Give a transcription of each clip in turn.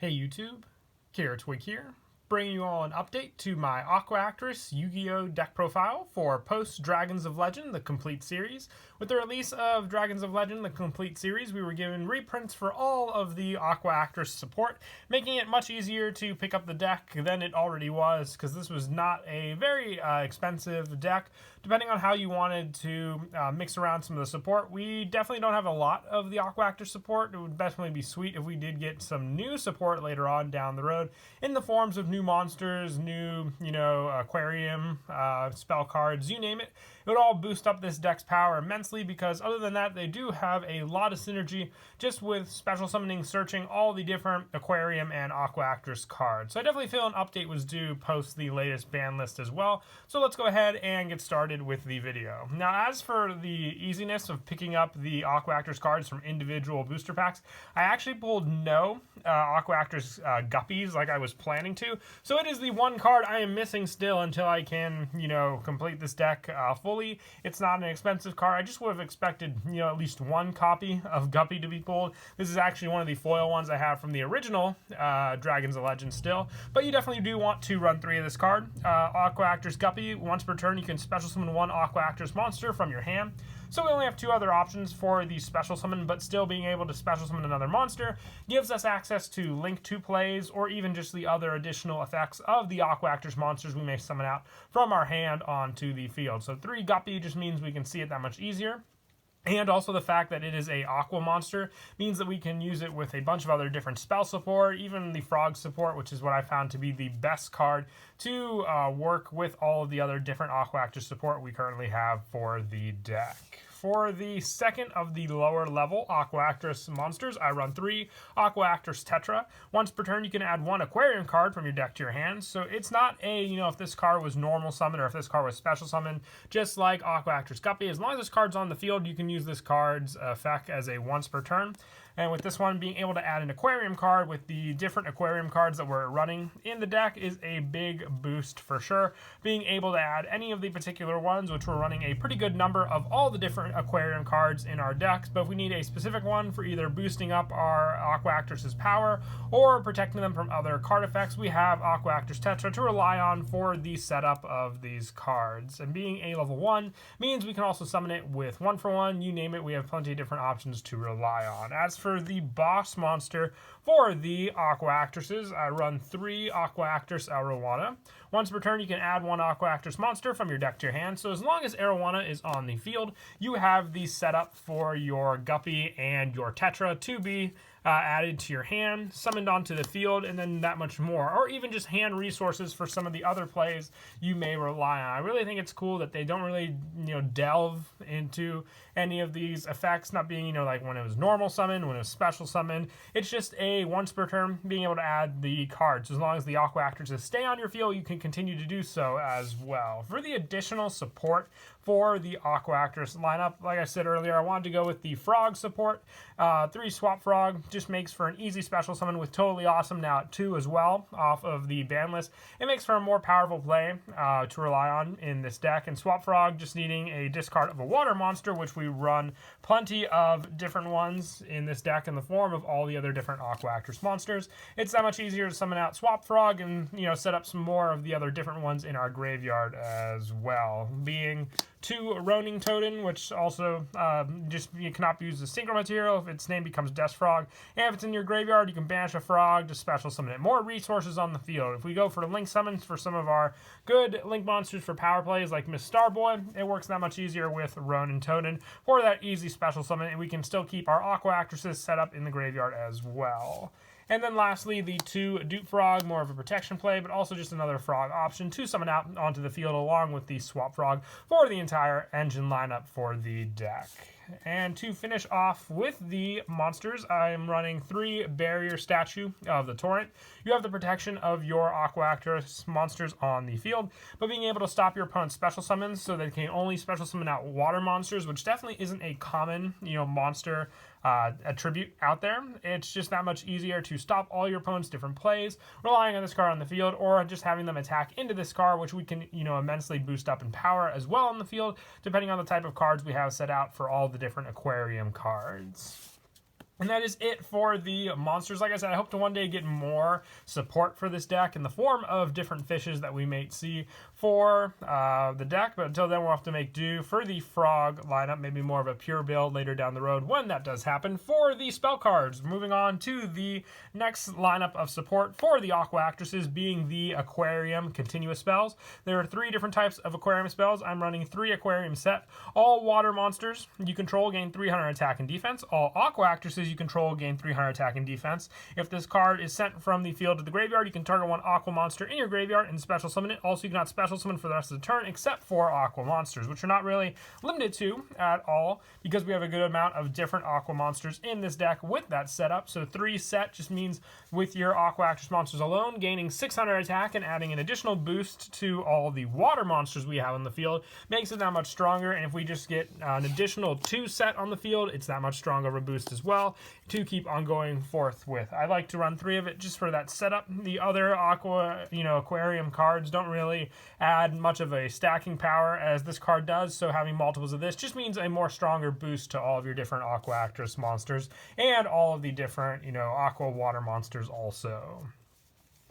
Hey YouTube, Twig here, bringing you all an update to my Aquaactress Yugioh deck profile for post Dragons of Legend, the complete series. With the release of Dragons of Legend, the complete series, we were given reprints for all of the Aquaactress support, making it much easier to pick up the deck than it already was, because this was not a very expensive deck. Depending on how you wanted to mix around some of the support, we definitely don't have a lot of the Aquaactress support. It would definitely be sweet if we did get some new support later on down the road in the forms of new monsters, new, Aquarium, spell cards, you name it. It would all boost up this deck's power immensely because other than that, they do have a lot of synergy just with special summoning, searching all the different Aquarium and Aquaactress cards. So I definitely feel an update was due post the latest ban list as well. So let's go ahead and get started with the video. Now, as for the easiness of picking up the Aquaactress cards from individual booster packs, I actually pulled no Aquaactress Guppies like I was planning to. So it is the one card I am missing still until I can, complete this deck fully. It's not an expensive card. I just would have expected, at least one copy of Guppy to be pulled. This is actually one of the foil ones I have from the original Dragons of Legend still. But you definitely do want to run 3 of this card. Aquaactress Guppy, once per turn, you can special summon 1 Aquaactress monster from your hand. So we only have 2 other options for the special summon, but still being able to special summon another monster gives us access to link 2 plays, or even just the other additional effects of the Aquaactress monsters we may summon out from our hand onto the field. So 3 Guppy just means we can see it that much easier. And also the fact that it is a aqua monster means that we can use it with a bunch of other different spell support, even the frog support, which is what I found to be the best card to work with all of the other different Aquaactress support we currently have for the deck. For the second of the lower level Aquaactress monsters, I run 3 Aquaactress Tetra. Once per turn, you can add 1 Aquarium card from your deck to your hand. So it's not a, if this card was normal summon or if this card was special summon, just like Aquaactress Guppy. As long as this card's on the field, you can use this card's effect as a once per turn. And with this one, being able to add an Aquarium card with the different Aquarium cards that we're running in the deck is a big boost for sure. Being able to add any of the particular ones, which we're running a pretty good number of all the different Aquarium cards in our decks, but if we need a specific one for either boosting up our Aquaactress's power or protecting them from other card effects, we have Aquaactress Tetra to rely on for the setup of these cards. And being a level 1 means we can also summon it with 1-for-1, you name it, we have plenty of different options to rely on. As for the boss monster for the Aquaactresses, I run 3 Aquaactress Arowana. Once per turn, you can add 1 Aquaactress monster from your deck to your hand. So as long as Arowana is on the field, you have the setup for your Guppy and your Tetra to be added to your hand, summoned onto the field, and then that much more. Or even just hand resources for some of the other plays you may rely on. I really think it's cool that they don't really, delve into any of these effects, not being, like when it was normal summon, when it was special summon. It's just a once per turn being able to add the cards. As long as the Aquaactresses stay on your field, you can continue to do so as well. For the additional support for the Aquaactress lineup, like I said earlier, I wanted to go with the frog support. 3 swap frog just makes for an easy special summon with Totally Awesome now at 2 as well off of the ban list. It makes for a more powerful play to rely on in this deck. And swap frog just needing a discard of a water monster, which we run plenty of different ones in this deck in the form of all the other different Aquaactress monsters. It's that much easier to summon out swap frog and set up some more of the other different ones in our graveyard as well. Being 2 Ronin Totem, which also you cannot use the synchro material if its name becomes Death Frog. And if it's in your graveyard, you can banish a frog to special summon it. More resources on the field. If we go for link summons for some of our good link monsters for power plays like Miss Starboy, it works that much easier with Ronin Totem for that easy special summon, and we can still keep our Aquaactresses set up in the graveyard as well. And then lastly, the 2 Dupe Frog, more of a protection play, but also just another frog option to summon out onto the field along with the Swap Frog for the entire engine lineup for the deck. And to finish off with the monsters, I am running 3 Barrier Statue of the Torrent. You have the protection of your Aquaactress monsters on the field, but being able to stop your opponent's special summons so they can only special summon out water monsters, which definitely isn't a common, monster attribute out there. It's just that much easier to stop all your opponent's different plays, relying on this card on the field, or just having them attack into this card, which we can, immensely boost up in power as well on the field, depending on the type of cards we have set out for all the different Aquarium cards. And that is it for the monsters. Like I said, I hope to one day get more support for this deck in the form of different fishes that we may see for the deck. But until then, we'll have to make do for the frog lineup, maybe more of a pure build later down the road when that does happen. For the spell cards, moving on to the next lineup of support for the Aqua Actresses, being the Aquarium continuous spells. There are 3 different types of Aquarium spells. I'm running 3 Aquarium set. All water monsters you control gain 300 attack and defense. All Aqua Actresses you control gain 300 attack and defense. If this card is sent from the field to the graveyard, you can target 1 aqua monster in your graveyard and special summon it. Also, you cannot special summon for the rest of the turn except for aqua monsters, which are not really limited to at all because we have a good amount of different aqua monsters in this deck with that setup. So 3 set just means with your Aqua Actress monsters alone, gaining 600 attack and adding an additional boost to all the water monsters we have on the field makes it that much stronger. And if we just get an additional 2 set on the field, it's that much stronger of a boost as well to keep on going forth with. I like to run 3 of it just for that setup. The other Aquarium cards don't really add much of a stacking power as this card does, so having multiples of this just means a more stronger boost to all of your different Aqua Actress monsters and all of the different, Aqua water monsters also.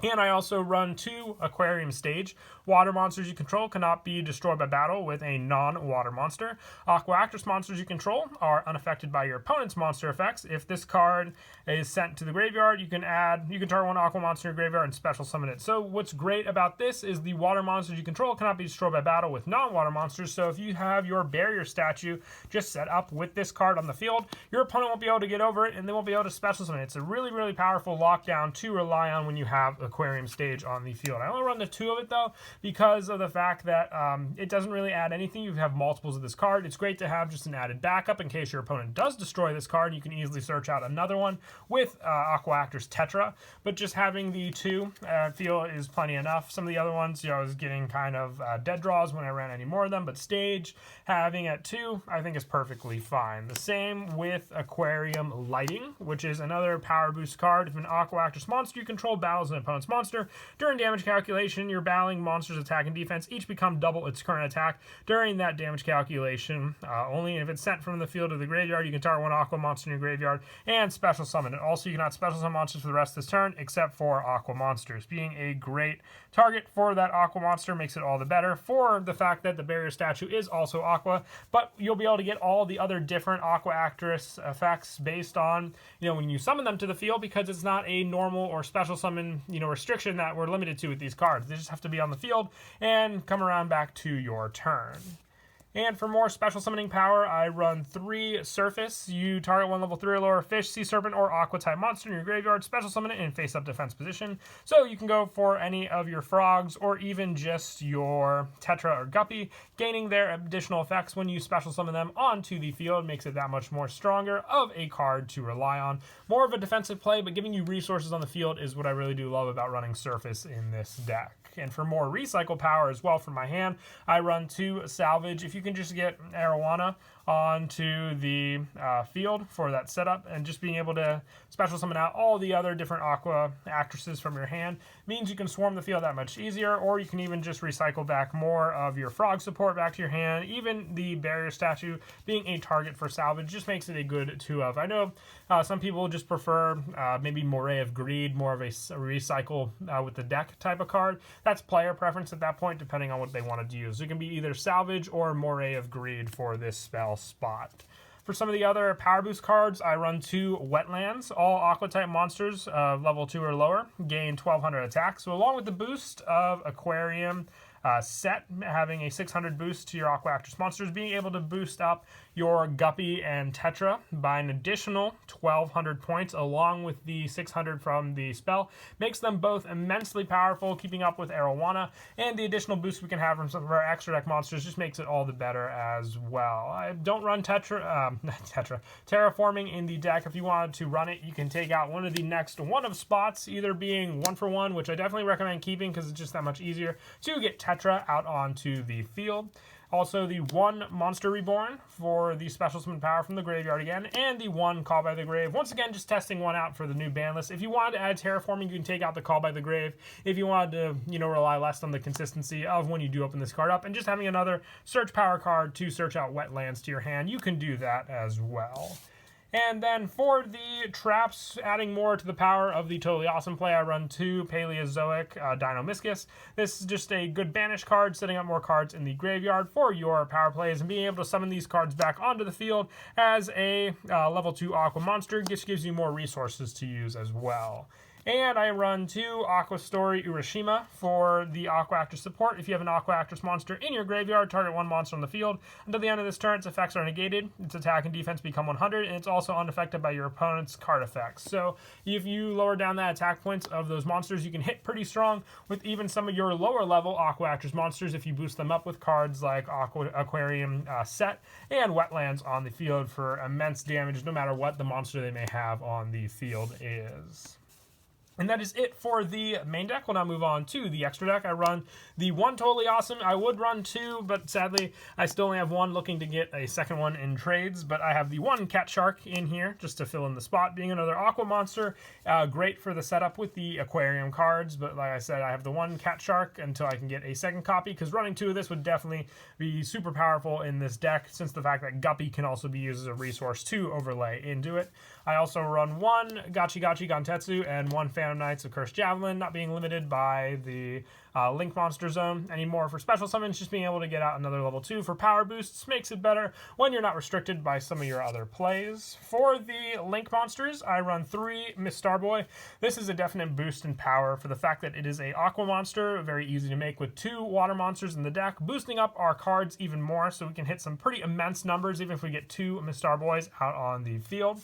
And I also run 2 Aquarium stage. Water monsters you control cannot be destroyed by battle with a non-water monster. Aqua Actress monsters you control are unaffected by your opponent's monster effects. If this card is sent to the graveyard, you can target 1 aqua monster in your graveyard and special summon it. So what's great about this is the water monsters you control cannot be destroyed by battle with non-water monsters. So if you have your barrier statue just set up with this card on the field, your opponent won't be able to get over it and they won't be able to special summon it. It's a really, really powerful lockdown to rely on when you have Aquarium stage on the field. I only run the 2 of it though because of the fact that it doesn't really add anything. You have multiples of this card. It's great to have just an added backup in case your opponent does destroy this card. You can easily search out another one with Aqua Actress Tetra, but just having the 2 I feel is plenty enough. Some of the other ones, I was getting kind of dead draws when I ran any more of them, but stage having at 2 I think is perfectly fine. The same with Aquarium Lighting, which is another power boost card. If an Aqua Actress monster you control battles an opponent's monster, during damage calculation, your battling monster's attack and defense each become double its current attack during that damage calculation. Only if it's sent from the field to the graveyard, you can target 1 aqua monster in your graveyard and special summon it. Also, you cannot special summon monsters for the rest of this turn except for aqua monsters. Being a great target for that aqua monster makes it all the better for the fact that the barrier statue is also aqua, but you'll be able to get all the other different Aqua Actress effects based on, when you summon them to the field, because it's not a normal or special summon, restriction that we're limited to with these cards. They just have to be on the field and come around back to your turn. And for more special summoning power, I run 3 Surface. You target 1 level 3 or lower fish, sea serpent, or aqua type monster in your graveyard, special summon it in face up defense position. So you can go for any of your frogs or even just your Tetra or Guppy. Gaining their additional effects when you special summon them onto the field makes it that much more stronger of a card to rely on. More of a defensive play, but giving you resources on the field is what I really do love about running Surface in this deck. And for more recycle power as well from my hand, I run 2 Salvage. If you can just get Arowana onto the field for that setup, and just being able to special summon out all the other different Aqua Actresses from your hand means you can swarm the field that much easier, or you can even just recycle back more of your frog support back to your hand. Even the barrier statue being a target for salvage just makes it a good 2 of. I know some people just prefer maybe Moray of Greed, more of a recycle with the deck type of card. That's player preference at that point, depending on what they want to use. It can be either salvage or Moray of Greed for this spell spot. For some of the other power boost cards, I run 2 Wetlands. All aqua type monsters level 2 or lower gain 1200 attack. So along with the boost of Aquarium set, having a 600 boost to your Aqua Actress monsters, being able to boost up your Guppy and Tetra by an additional 1200 points along with the 600 from the spell makes them both immensely powerful, keeping up with Arowana, and the additional boost we can have from some of our extra deck monsters just makes it all the better as well. I don't run Terraforming in the deck. If you wanted to run it, you can take out one of the next spots, either being 1 for 1, which I definitely recommend keeping because it's just that much easier to get Tetra out onto the field. Also, the 1 Monster Reborn for the special summon power from the graveyard again, and the 1 Call by the Grave. Once again, just testing one out for the new ban list. If you wanted to add Terraforming, you can take out the Call by the Grave. If you wanted to, rely less on the consistency of when you do open this card up, and just having another search power card to search out Wetlands to your hand, you can do that as well. And then for the traps, adding more to the power of the Totally Awesome play, I run 2 Paleozoic Dinomischus. This is just a good banish card, setting up more cards in the graveyard for your power plays, and being able to summon these cards back onto the field as a level 2 Aqua monster, which gives you more resources to use as well. And I run 2 Aqua Story Urashima for the Aqua Actress support. If you have an Aqua Actress monster in your graveyard, target 1 monster on the field. Until the end of this turn, its effects are negated. Its attack and defense become 100, and it's also unaffected by your opponent's card effects. So if you lower down that attack points of those monsters, you can hit pretty strong with even some of your lower level Aqua Actress monsters if you boost them up with cards like Aquarium set and Wetlands on the field for immense damage, no matter what the monster they may have on the field is. And that is it for the main deck. We'll now move on to the extra deck. I run the 1 Totally Awesome. I would run 2, but sadly, I still only have 1, looking to get a second one in trades. But I have the 1 Cat Shark in here, just to fill in the spot, being another Aqua monster. Great for the setup with the Aquarium cards, but like I said, I have the 1 Cat Shark until I can get a second copy, because running 2 of this would definitely be super powerful in this deck, since the fact that Guppy can also be used as a resource to overlay into it. I also run 1 Gachi Gachi Gantetsu and 1 Phantom Knights of Cursed Javelin, not being limited by the Link Monster Zone anymore for special summons. Just being able to get out another level 2 for power boosts makes it better when you're not restricted by some of your other plays. For the Link monsters, I run 3 Miss Starboy. This is a definite boost in power for the fact that it is a Aqua monster, very easy to make with 2 water monsters in the deck, boosting up our cards even more so we can hit some pretty immense numbers even if we get 2 Miss Starboys out on the field.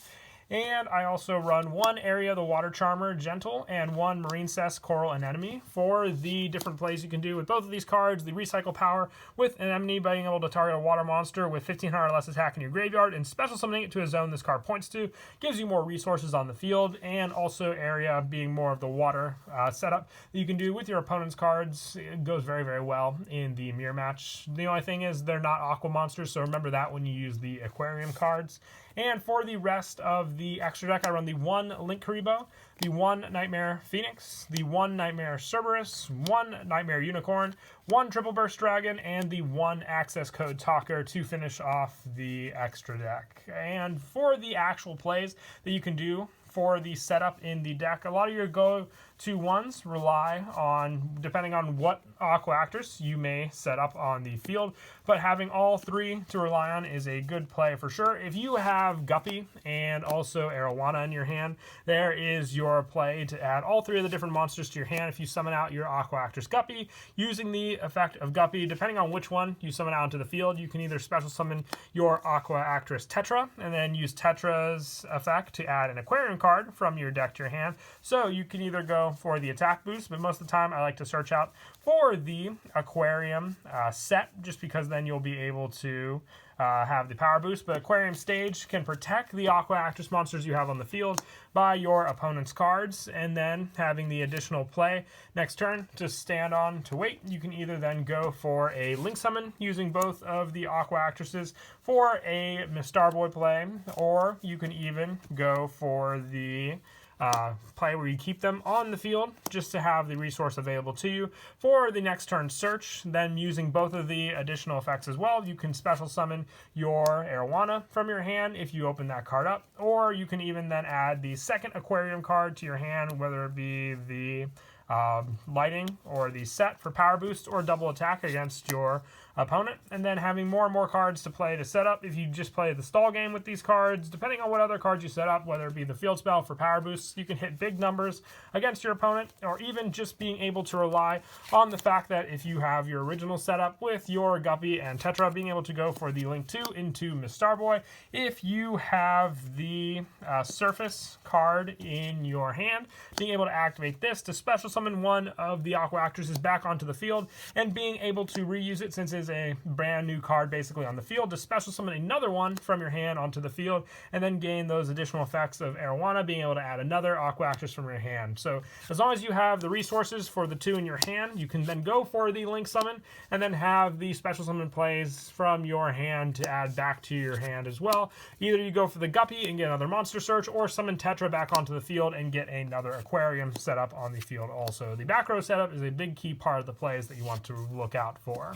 And I also run 1 Area the Water Charmer Gentle and 1 Marine Cess Coral Anemone for the different plays you can do with both of these cards. The recycle power with Anemone, being able to target a water monster with 1500 or less attack in your graveyard and special summoning it to a zone this card points to, gives you more resources on the field. And also Area being more of the water setup that you can do with your opponent's cards. It goes very, very well in the mirror match. The only thing is they're not Aqua monsters, so remember that when you use the Aquarium cards. And for the rest of the extra deck, I run the 1 Link Karibo, the 1 Nightmare Phoenix, the 1 Nightmare Cerberus, 1 Nightmare Unicorn, 1 Triple Burst Dragon, and the 1 Access Code Talker to finish off the extra deck. And for the actual plays that you can do for the setup in the deck, a lot of your go-to ones rely on, depending on what Aqua Actress you may set up on the field, but having all 3 to rely on is a good play for sure. If you have Guppy and also Arowana in your hand, there is your play to add all 3 of the different monsters to your hand. If you summon out your Aqua Actress Guppy, using the effect of Guppy, depending on which one you summon out into the field, you can either special summon your Aqua Actress Tetra, and then use Tetra's effect to add an Aquarium card from your deck to your hand. So you can either go for the attack boost, but most of the time I like to search out for the Aquarium set, just because then you'll be able to have the power boost. But Aquarium Stage can protect the Aqua Actress monsters you have on the field by your opponent's cards, and then having the additional play next turn to stand on to wait. You can either then go for a Link Summon using both of the Aqua Actresses for a Miss Starboy play, or you can even go for the play where you keep them on the field just to have the resource available to you for the next turn search. Then using both of the additional effects as well, you can special summon your Arowana from your hand if you open that card up, or you can even then add the second Aquarium card to your hand, whether it be the lighting or the set for power boost or double attack against your opponent, and then having more and more cards to play to set up. If you just play the stall game with these cards, depending on what other cards you set up, whether it be the field spell for power boosts, you can hit big numbers against your opponent, or even just being able to rely on the fact that if you have your original setup with your Guppy and Tetra, being able to go for the Link 2 into Miss Starboy. If you have the Surface card in your hand, being able to activate this to special summon one of the Aqua Actresses back onto the field, and being able to reuse it since it's a brand new card basically on the field, to special summon another one from your hand onto the field, and then gain those additional effects of Arowana, being able to add another Aqua Actress from your hand. So as long as you have the resources for the 2 in your hand, you can then go for the Link Summon, and then have the special summon plays from your hand to add back to your hand as well. Either you go for the Guppy and get another Monster Search, or summon Tetra back onto the field and get another Aquarium setup on the field also. The back row setup is a big key part of the plays that you want to look out for.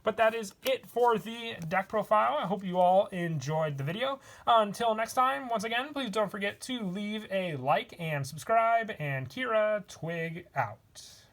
But that is it for the deck profile. I hope you all enjoyed the video. Until next time, once again, please don't forget to leave a like and subscribe, and Kira Twig out.